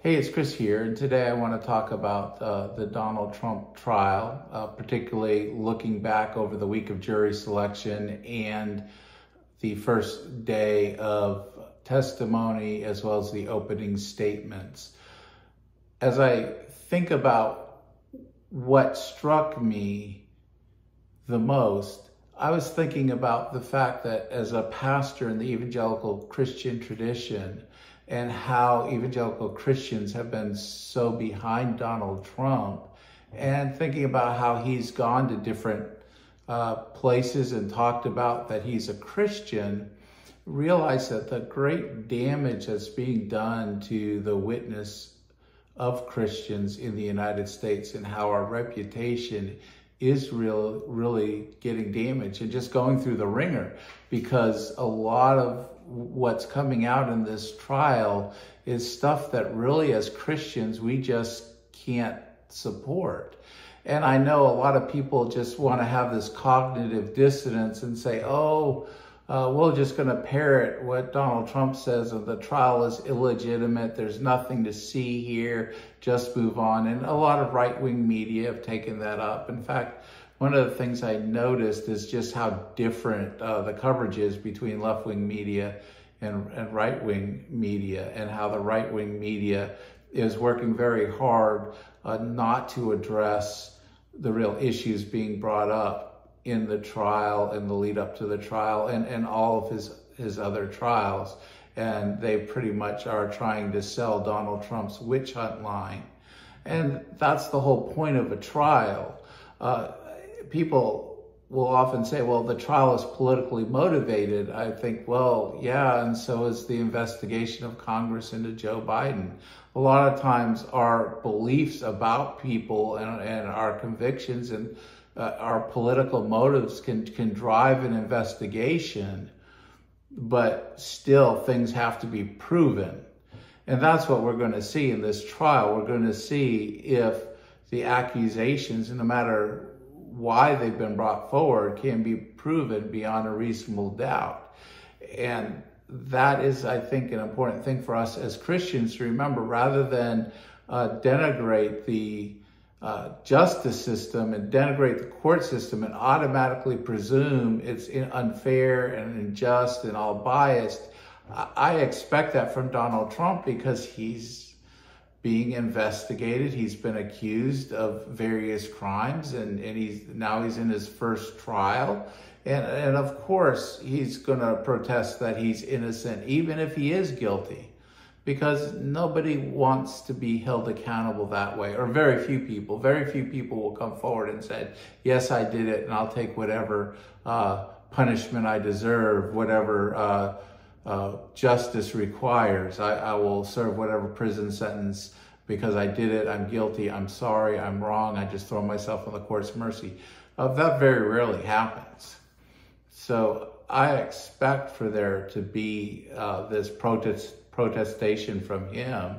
Hey, it's Chris here, and today I want to talk about the Donald Trump trial, particularly looking back over the week of jury selection and the first day of testimony, as well as the opening statements. As I think about what struck me the most, I was thinking about the fact that as a pastor in the Evangelical Christian tradition, and how evangelical Christians have been so behind Donald Trump, and thinking about how he's gone to different places and talked about that he's a Christian, realize that the great damage that's being done to the witness of Christians in the United States and how our reputation is really getting damaged and just going through the ringer, because a lot of what's coming out in this trial is stuff that really as Christians we just can't support. And I know a lot of people just want to have this cognitive dissonance and say, we're just going to parrot what Donald Trump says, and the trial is illegitimate, there's nothing to see here, just move on. And a lot of right-wing media have taken that up. In fact, one of the things I noticed is just how different the coverage is between left-wing media and right-wing media, and how the right-wing media is working very hard not to address the real issues being brought up in the trial and the lead up to the trial and all of his other trials. And they pretty much are trying to sell Donald Trump's witch hunt line. And that's the whole point of a trial. People will often say, well, the trial is politically motivated. I think, well, yeah, and so is the investigation of Congress into Joe Biden. A lot of times our beliefs about people and our convictions and our political motives can drive an investigation, but still things have to be proven. And that's what we're going to see in this trial. We're going to see if the accusations, no matter why they've been brought forward, can be proven beyond a reasonable doubt. And that is, I think, an important thing for us as Christians to remember, rather than denigrate the justice system and denigrate the court system and automatically presume it's unfair and unjust and all biased. I expect that from Donald Trump, because he's being investigated. He's been accused of various crimes, and he's in his first trial. And of course, he's going to protest that he's innocent, even if he is guilty, because nobody wants to be held accountable that way, or very few people. Very few people will come forward and say, yes, I did it, and I'll take whatever punishment I deserve, whatever justice requires. I will serve whatever prison sentence because I did it, I'm guilty, I'm sorry, I'm wrong, I just throw myself on the court's mercy. That very rarely happens. So I expect for there to be this protestation from him.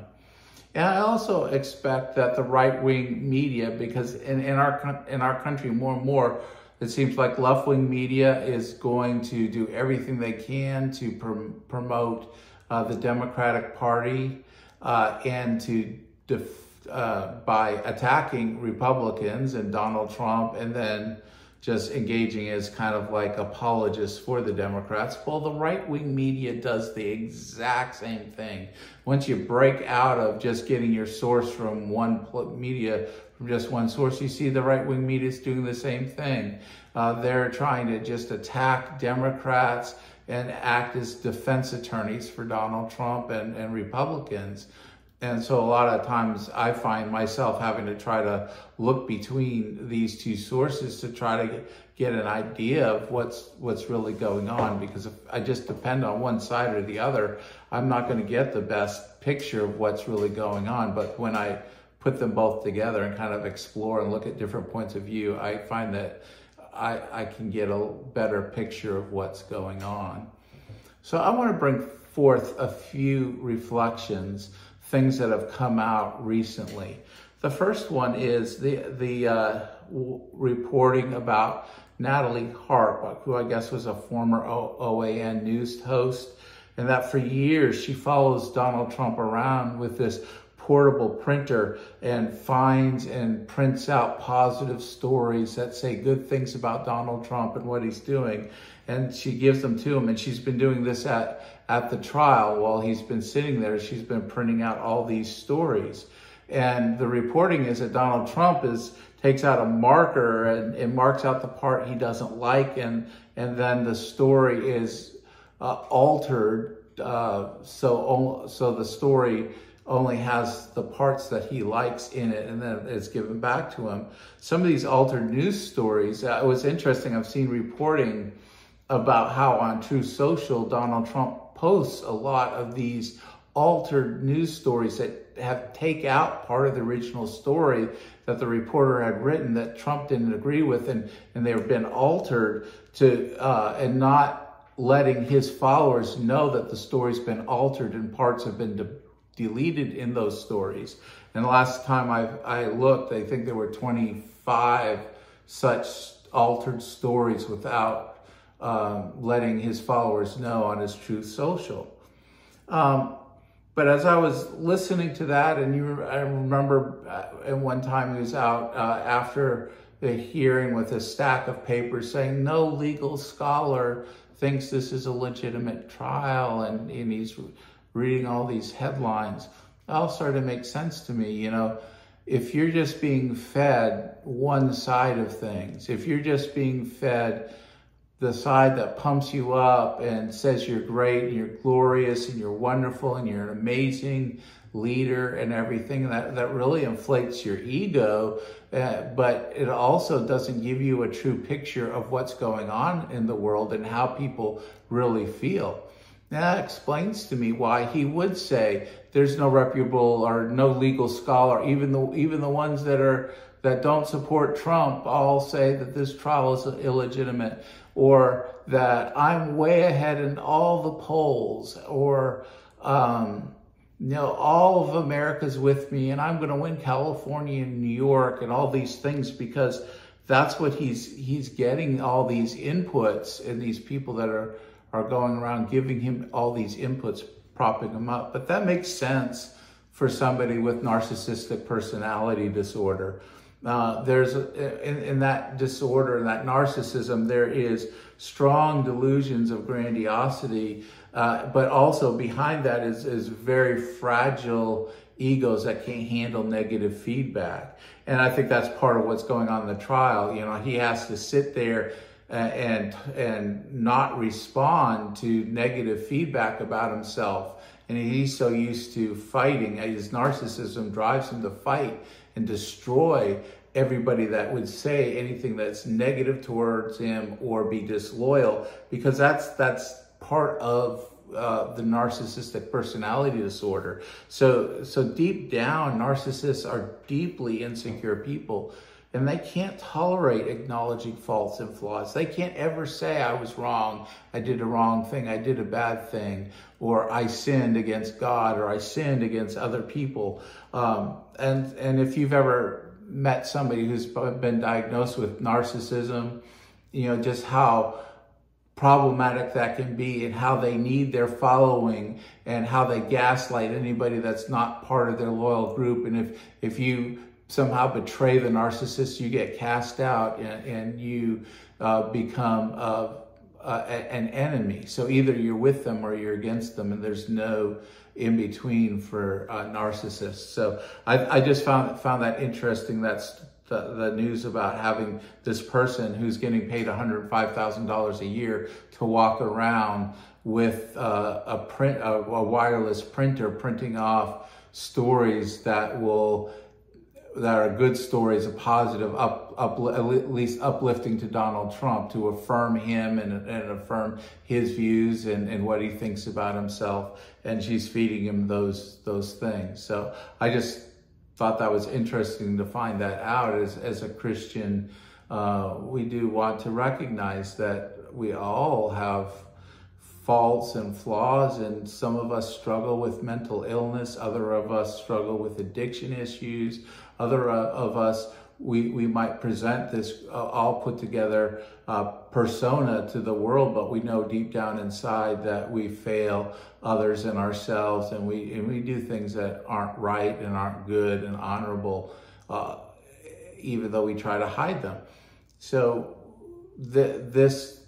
And I also expect that the right-wing media, because in our country more and more, it seems like left-wing media is going to do everything they can to promote the Democratic Party and to by attacking Republicans and Donald Trump, and then just engaging as kind of like apologists for the Democrats. Well, the right-wing media does the exact same thing. Once you break out of just getting your source from one media, from just one source, you see the right-wing media is doing the same thing. They're trying to just attack Democrats and act as defense attorneys for Donald Trump and Republicans. And so a lot of times I find myself having to try to look between these two sources to try to get an idea of what's really going on, because if I just depend on one side or the other, I'm not going to get the best picture of what's really going on. But when I put them both together and kind of explore and look at different points of view, I find that I can get a better picture of what's going on. So I want to bring forth a few reflections, things that have come out recently. The first one is the reporting about Natalie Harp, who I guess was a former OAN news host, and that for years she follows Donald Trump around with this portable printer and finds and prints out positive stories that say good things about Donald Trump and what he's doing. And she gives them to him. And she's been doing this at the trial while he's been sitting there. She's been printing out all these stories. And the reporting is that Donald Trump takes out a marker and marks out the part he doesn't like. And then the story is altered. So the story only has the parts that he likes in it, and then it's given back to him. Some of these altered news stories, it was interesting. I've seen reporting about how on True Social, Donald Trump posts a lot of these altered news stories that take out part of the original story that the reporter had written that Trump didn't agree with, and they've been altered to and not letting his followers know that the story's been altered and parts have been deleted in those stories. And the last time I looked, I think there were 25 such altered stories without letting his followers know on his Truth Social. But as I was listening to that, and I remember at one time he was out after the hearing with a stack of papers saying no legal scholar thinks this is a legitimate trial, and he's reading all these headlines. It all started to make sense to me. You know, if you're just being fed one side of things, if you're just being fed the side that pumps you up and says you're great and you're glorious and you're wonderful and you're an amazing leader and everything, that really inflates your ego, but it also doesn't give you a true picture of what's going on in the world and how people really feel. That explains to me why he would say there's no reputable or no legal scholar, even the ones that don't support Trump all say that this trial is illegitimate, or that I'm way ahead in all the polls, or all of America's with me and I'm going to win California and New York and all these things, because that's what he's getting, all these inputs, and these people that are going around giving him all these inputs, propping him up. But that makes sense for somebody with narcissistic personality disorder. There's in that disorder, in that narcissism, there is strong delusions of grandiosity, but also behind that is very fragile egos that can't handle negative feedback. And I think that's part of what's going on in the trial. You know, he has to sit there and not respond to negative feedback about himself. And he's so used to fighting. His narcissism drives him to fight and destroy everybody that would say anything that's negative towards him or be disloyal, because that's part of the narcissistic personality disorder. So deep down, narcissists are deeply insecure people, and they can't tolerate acknowledging faults and flaws. They can't ever say, I was wrong, I did a wrong thing, I did a bad thing, or I sinned against God, or I sinned against other people. And if you've ever met somebody who's been diagnosed with narcissism, you know, just how problematic that can be, and how they need their following, and how they gaslight anybody that's not part of their loyal group. And if you somehow betray the narcissist, you get cast out and you become an enemy. So either you're with them or you're against them, and there's no in between for narcissists. So I just found that interesting. That's the news about having this person who's getting paid $105,000 a year to walk around with a wireless printer printing off stories that are good stories, a positive, at least uplifting to Donald Trump, to affirm him and affirm his views and what he thinks about himself. And she's feeding him those things. So I just thought that was interesting to find that out. As a Christian, we do want to recognize that we all have faults and flaws, and some of us struggle with mental illness, other of us struggle with addiction issues, other of us we might present this all put together persona to the world, but we know deep down inside that we fail others and ourselves, and we do things that aren't right and aren't good and honorable, even though we try to hide them. So this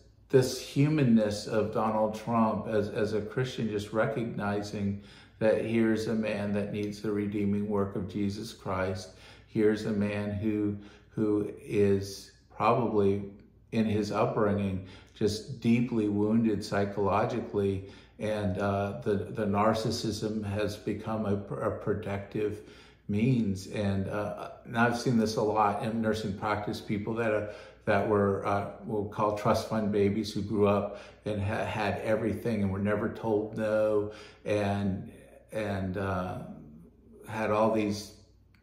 humanness of Donald Trump as a Christian, just recognizing that here's a man that needs the redeeming work of Jesus Christ. Here's a man who is probably in his upbringing just deeply wounded psychologically, and the narcissism has become a protective means. And I've seen this a lot in nursing practice, people that were we'll call trust fund babies, who grew up and had everything and were never told no, and had all these,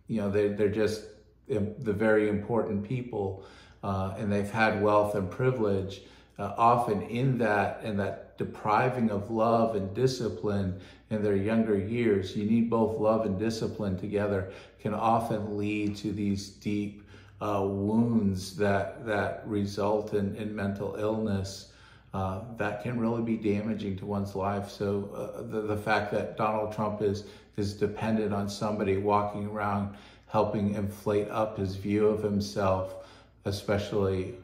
they're just the very important people, and they've had wealth and privilege. Often in that depriving of love and discipline in their younger years, you need both love and discipline together, can often lead to these deep wounds that result in mental illness that can really be damaging to one's life. So the fact that Donald Trump is dependent on somebody walking around helping inflate up his view of himself, especially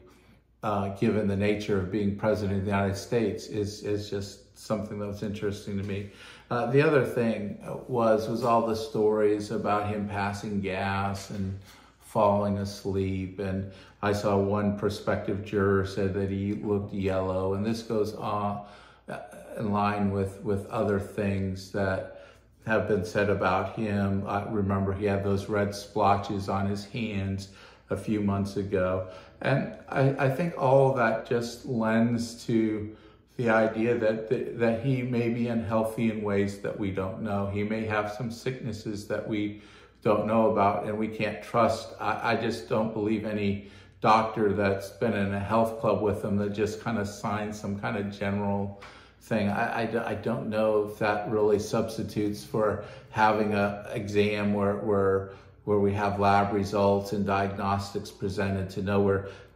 given the nature of being president of the United States, is just something that's interesting to me. The other thing was all the stories about him passing gas and falling asleep. And I saw one prospective juror said that he looked yellow, and this goes on in line with other things that have been said about him. I remember he had those red splotches on his hands a few months ago. And I think all of that just lends to the idea that he may be unhealthy in ways that we don't know. He may have some sicknesses that we don't know about and we can't trust. I just don't believe any doctor that's been in a health club with him that just kind of signs some kind of general thing. I don't know if that really substitutes for having an exam where we have lab results and diagnostics presented to know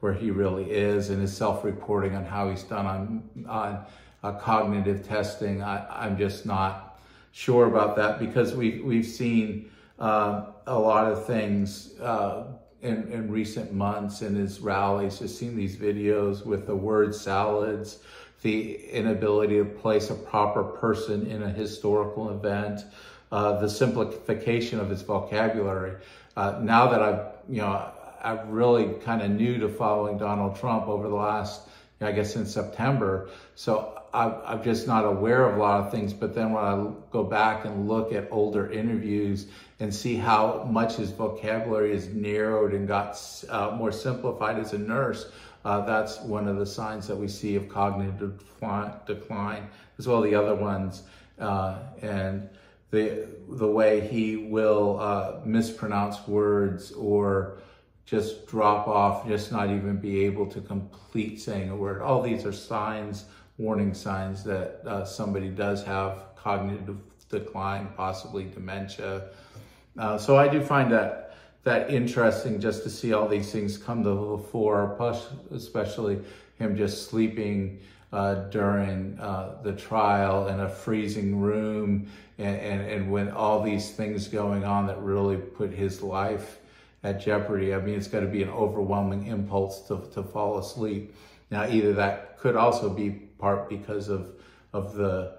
where he really is, and his self-reporting on how he's done on cognitive testing. I'm just not sure about that, because we've seen a lot of things in recent months in his rallies. Just seen these videos with the word salads, the inability to place a proper person in a historical event, the simplification of his vocabulary. Now that I've really kind of new to following Donald Trump over the last, I guess, since September. So I'm just not aware of a lot of things. But then when I go back and look at older interviews and see how much his vocabulary is narrowed and got more simplified as a nurse, that's one of the signs that we see of cognitive decline, as well as the other ones. And the way he will mispronounce words or just drop off, just not even be able to complete saying a word. All these are signs, warning signs that somebody does have cognitive decline, possibly dementia. So I do find that interesting, just to see all these things come to the fore, plus especially him just sleeping during the trial in a freezing room, and when all these things going on that really put his life at jeopardy. I mean, it's got to be an overwhelming impulse to fall asleep. Now, either that could also be part because of the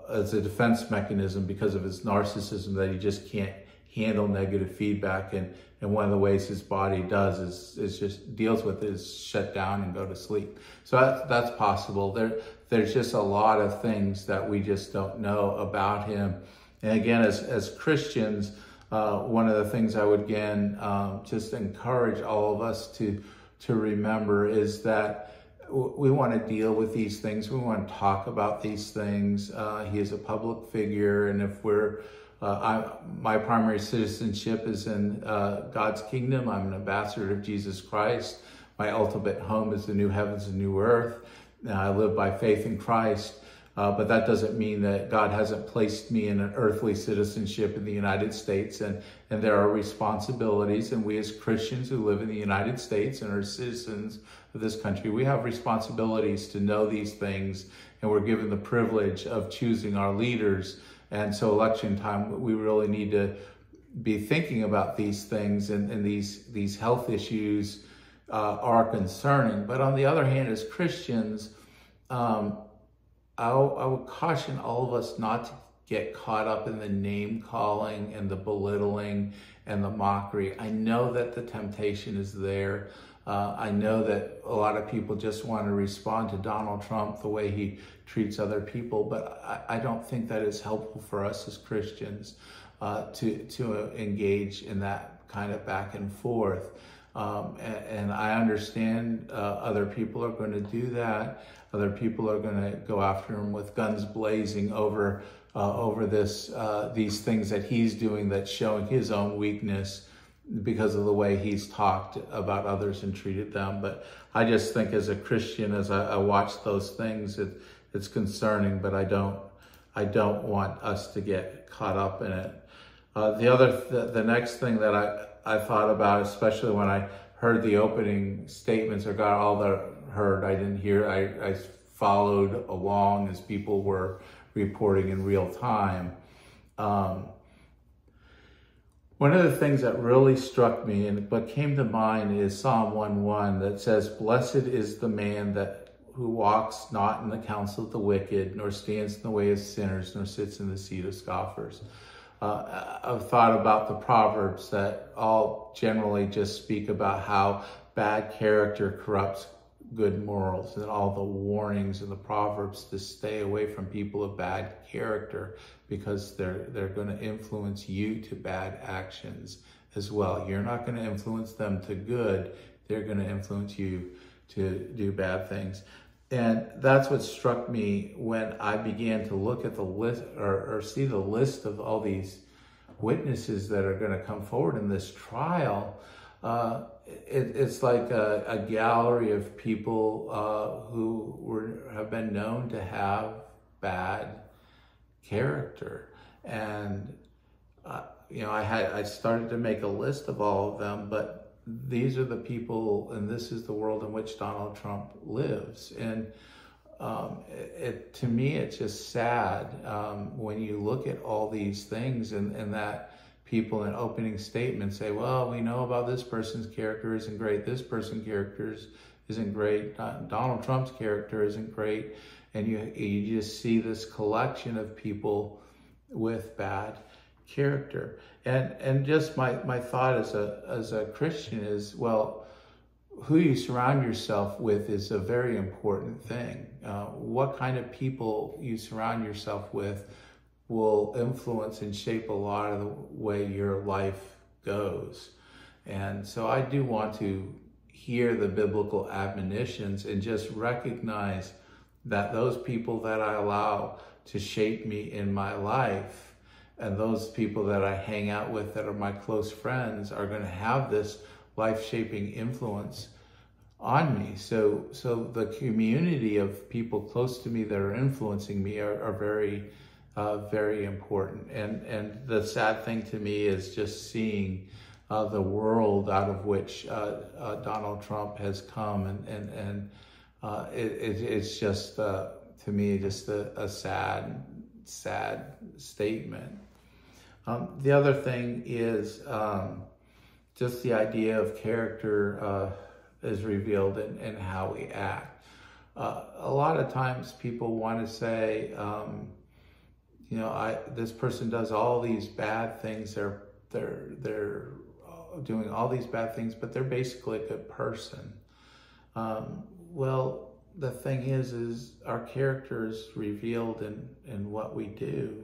as a defense mechanism, because of his narcissism, that he just can't handle negative feedback, and one of the ways his body does is just deals with it is shut down and go to sleep. So that's possible. There's just a lot of things that we just don't know about him. And again, as Christians, one of the things I would again just encourage all of us to remember is that we want to deal with these things. We want to talk about these things. He is a public figure, and if we're my primary citizenship is in God's kingdom. I'm an ambassador of Jesus Christ. My ultimate home is the new heavens and new earth. I live by faith in Christ. But that doesn't mean that God hasn't placed me in an earthly citizenship in the United States, and there are responsibilities, and we as Christians who live in the United States and are citizens of this country, we have responsibilities to know these things, and we're given the privilege of choosing our leaders. And so election time, we really need to be thinking about these things, and these health issues are concerning. But on the other hand, as Christians, I would caution all of us not to get caught up in the name calling and the belittling and the mockery. I know that the temptation is there. I know that a lot of people just want to respond to Donald Trump the way he treats other people, but I don't think that is helpful for us as Christians to engage in that kind of back and forth. And I understand other people are going to do that. Other people are going to go after him with guns blazing over these things that he's doing that's showing his own weakness because of the way he's talked about others and treated them. But I just think as a Christian, as I watch those things, it's concerning, but I don't want us to get caught up in it. The next thing that I thought about, especially when I heard the opening statements, or got all the heard, I didn't hear, I followed along as people were reporting in real time. One of the things that really struck me and what came to mind is Psalm 1:1 that says, "Blessed is the man who walks not in the counsel of the wicked, nor stands in the way of sinners, nor sits in the seat of scoffers." I've thought about the Proverbs that all generally just speak about how bad character corrupts good morals, and all the warnings in the Proverbs to stay away from people of bad character because they're going to influence you to bad actions as well. You're not going to influence them to good. They're going to influence you to do bad things. And that's what struck me when I began to look at the list or see the list of all these witnesses that are going to come forward in this trial. It's like a gallery of people who have been known to have bad character. And, I started to make a list of all of them, but these are the people, and this is the world in which Donald Trump lives. And to me, it's just sad when you look at all these things and that people in opening statements say, well, we know about this person's character isn't great, this person's character isn't great, Donald Trump's character isn't great, and you just see this collection of people with bad character. And just my thought as a Christian is, well, who you surround yourself with is a very important thing. What kind of people you surround yourself with will influence and shape a lot of the way your life goes. And so I do want to hear the biblical admonitions and just recognize that those people that I allow to shape me in my life and those people that I hang out with that are my close friends are going to have this life-shaping influence on me. So the community of people close to me that are influencing me are very very important. And the sad thing to me is just seeing the world out of which Donald Trump has come, and it's just to me just a sad statement. The other thing is just the idea of character is revealed in how we act. A lot of times people want to say, this person does all these bad things. They're doing all these bad things, but they're basically a good person. Well, the thing is our character is revealed in what we do.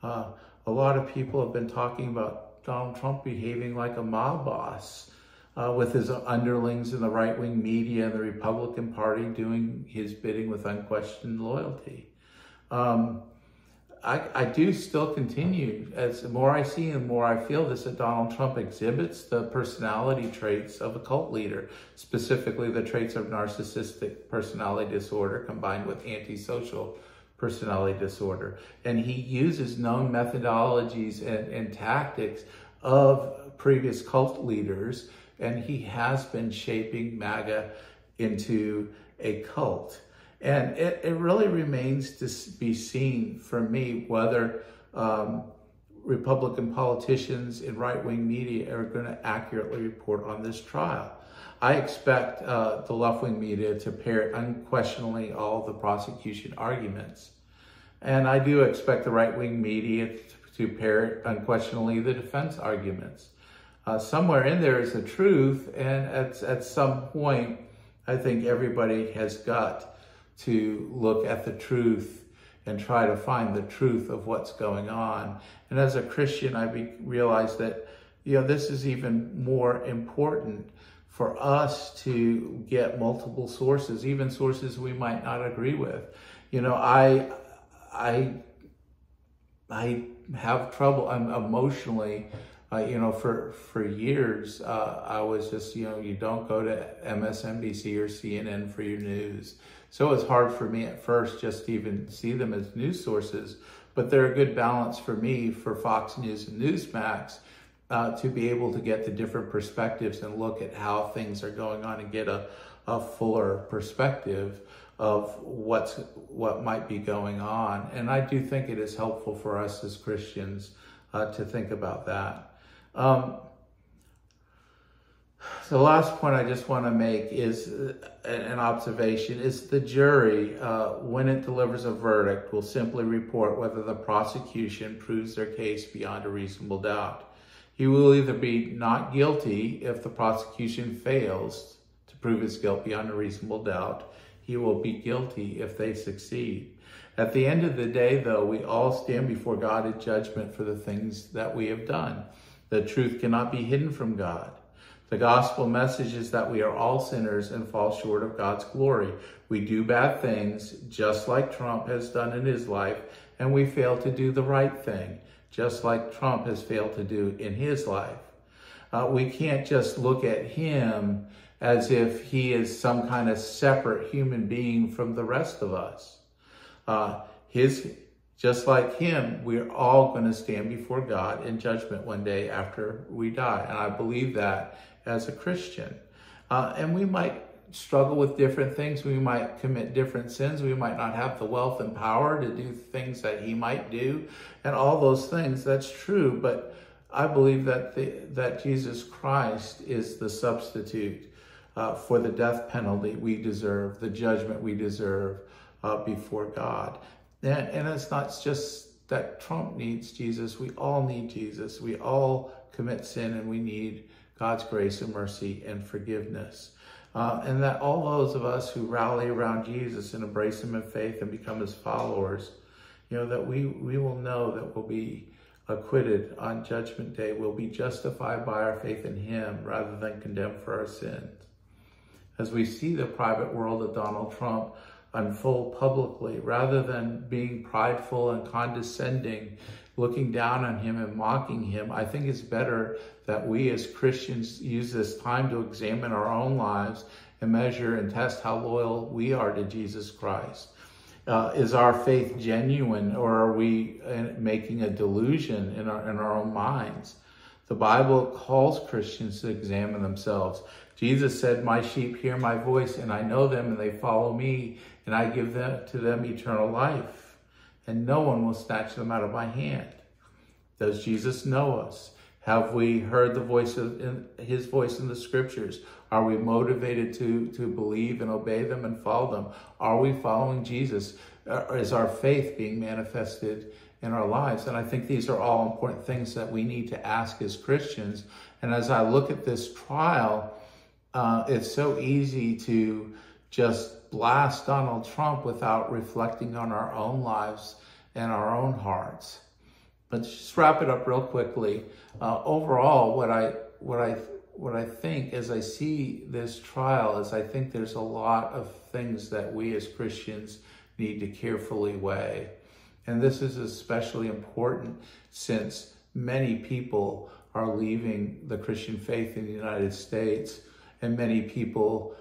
A lot of people have been talking about Donald Trump behaving like a mob boss with his underlings in the right-wing media and the Republican Party doing his bidding with unquestioned loyalty. I do still continue, as the more I see and the more I feel this, that Donald Trump exhibits the personality traits of a cult leader, specifically the traits of narcissistic personality disorder combined with antisocial personality disorder. And he uses known methodologies and tactics of previous cult leaders, and he has been shaping MAGA into a cult. And it really remains to be seen for me whether Republican politicians in right-wing media are going to accurately report on this trial. I expect the left-wing media to parrot unquestioningly all the prosecution arguments. And I do expect the right-wing media to parrot unquestioningly the defense arguments. Somewhere in there is the truth, and at some point, I think everybody has got to look at the truth and try to find the truth of what's going on. And as a Christian, I realized that, this is even more important for us to get multiple sources, even sources we might not agree with. I have trouble emotionally. For years, I was just, you don't go to MSNBC or CNN for your news. So it was hard for me at first just to even see them as news sources, but they're a good balance for me, for Fox News and Newsmax, to be able to get the different perspectives and look at how things are going on and get a fuller perspective of what might be going on. And I do think it is helpful for us as Christians to think about that. The last point I just want to make is an observation, is the jury, when it delivers a verdict, will simply report whether the prosecution proves their case beyond a reasonable doubt. He will either be not guilty if the prosecution fails to prove his guilt beyond a reasonable doubt. He will be guilty if they succeed. At the end of the day, though, we all stand before God in judgment for the things that we have done. The truth cannot be hidden from God. The gospel message is that we are all sinners and fall short of God's glory. We do bad things, just like Trump has done in his life, and we fail to do the right thing, just like Trump has failed to do in his life. We can't just look at him as if he is some kind of separate human being from the rest of us. Just like him, we're all going to stand before God in judgment one day after we die. And I believe that as a Christian. And we might struggle with different things. We might commit different sins. We might not have the wealth and power to do things that he might do. And all those things, that's true. But I believe that Jesus Christ is the substitute for the death penalty we deserve, the judgment we deserve before God. And it's not just that Trump needs Jesus. We all need Jesus. We all commit sin, and we need God's grace and mercy and forgiveness. And that all those of us who rally around Jesus and embrace him in faith and become his followers, that we will know that we'll be acquitted on Judgment Day. We'll be justified by our faith in him rather than condemned for our sins. As we see the private world of Donald Trump unfold publicly, rather than being prideful and condescending, looking down on him and mocking him, I think it's better that we as Christians use this time to examine our own lives and measure and test how loyal we are to Jesus Christ. Is our faith genuine, or are we making a delusion in our own minds? The Bible calls Christians to examine themselves. Jesus said, "My sheep hear my voice, and I know them, and they follow me, and I give to them eternal life, and no one will snatch them out of my hand." Does Jesus know us? Have we heard the voice his voice in the scriptures? Are we motivated to believe and obey them and follow them? Are we following Jesus? Is our faith being manifested in our lives? And I think these are all important things that we need to ask as Christians. And as I look at this trial, it's so easy to just blast Donald Trump without reflecting on our own lives and our own hearts. But just wrap it up real quickly. Overall, what I think as I see this trial is I think there's a lot of things that we as Christians need to carefully weigh. And this is especially important since many people are leaving the Christian faith in the United States, and many people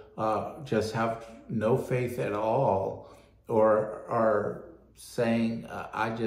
just have no faith at all, or are saying, I'm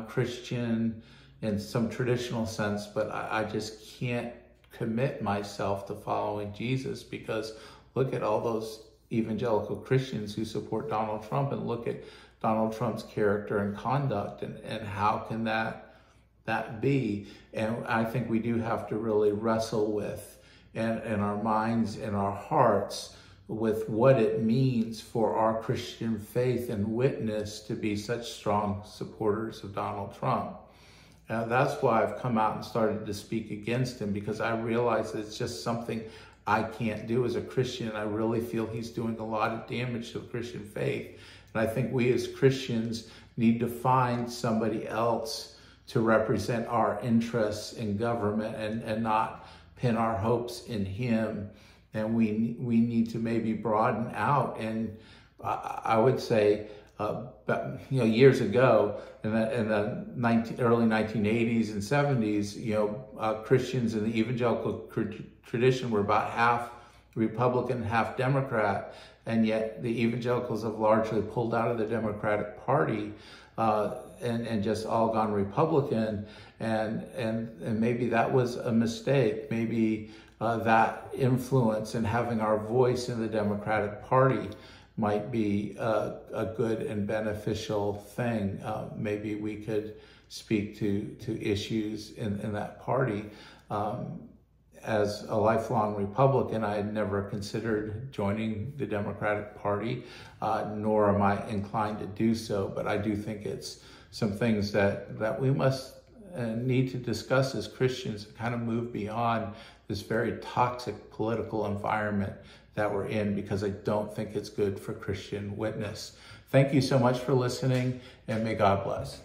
Christian in some traditional sense, but I just can't commit myself to following Jesus, because look at all those evangelical Christians who support Donald Trump, and look at Donald Trump's character and conduct, and how can that be? And I think we do have to really wrestle with, and in our minds, in our hearts, with what it means for our Christian faith and witness to be such strong supporters of Donald Trump. That's why I've come out and started to speak against him, because I realize that it's just something I can't do as a Christian. I really feel he's doing a lot of damage to the Christian faith. And I think we as Christians need to find somebody else to represent our interests in government, and not pin our hopes in him. And we need to maybe broaden out. And I would say, years ago, in the early 1980s and 70s, Christians in the evangelical tradition were about half Republican, half Democrat, and yet the evangelicals have largely pulled out of the Democratic Party and just all gone Republican, and maybe that was a mistake. Maybe that influence and having our voice in the Democratic Party might be a good and beneficial thing. Maybe we could speak to issues in that party. As a lifelong Republican, I had never considered joining the Democratic Party, nor am I inclined to do so. But I do think it's some things that we must need to discuss as Christians, to kind of move beyond this very toxic political environment that we're in, because I don't think it's good for Christian witness. Thank you so much for listening, and may God bless.